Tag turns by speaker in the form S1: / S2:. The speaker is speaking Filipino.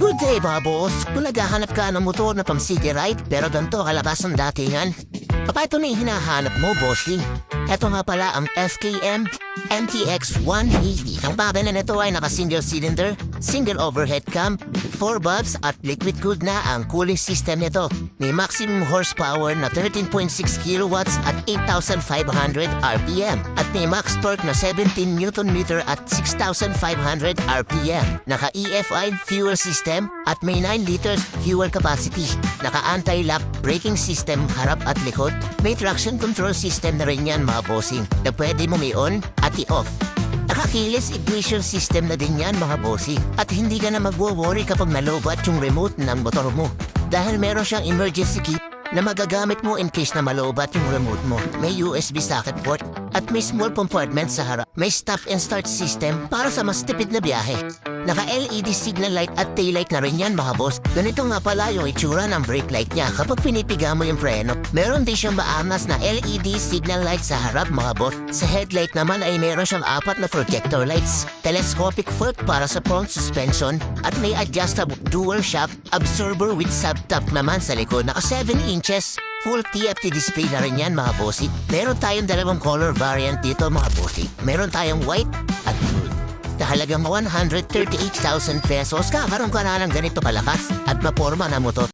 S1: Good day mga boss. Kung naghahanap ka ng motor na pang city ride pero ganito kalakas ang datingan, baka ito na yung hinahanap mo, bossing. Ito nga pala ang FKM MTX 180. Ang bagay na nito ay naka-single cylinder, single overhead cam, 4 valves at liquid cooled na ang cooling system nito. May maximum horsepower na 13.6 kilowatts at 8,500 RPM. At may max torque na 17 Newton meter at 6,500 RPM. Naka-EFI fuel system at may 9 liters fuel capacity. Naka-anti-lock braking system harap at likod. May traction control system na rin yan mga bossing na pwede mo i-on at i-off. Naka-keyless ignition system na din yan mga bossing. At hindi ka na magwo-worry kapag nalobat yung remote ng motor mo. Dahil meron siyang emergency key na magagamit mo in case na malobat yung remote mo. May USB socket port at may small compartment sa harap. May stop and start system para sa mas tipid na biyahe. Naka-LED signal light at taillight na rin yan mga boss. Ganito nga pala yung itsura ng brake light niya kapag pinipiga mo yung preno. Meron din siyang maangas na LED signal light sa harap mga boss. Sa headlight naman ay meron siyang 4 na projector lights. Telescopic fork para sa front suspension at may adjustable dual shock absorber with sub-top naman sa likod. Naka 7 inches. Full TFT display na rin yan mga bossy. Meron tayong dalawang color variant dito mga bossy. Meron tayong white at blue. Kahalagang 138,000 pesos, kakaroon ka na ng ganito kalakas at maporma na motor.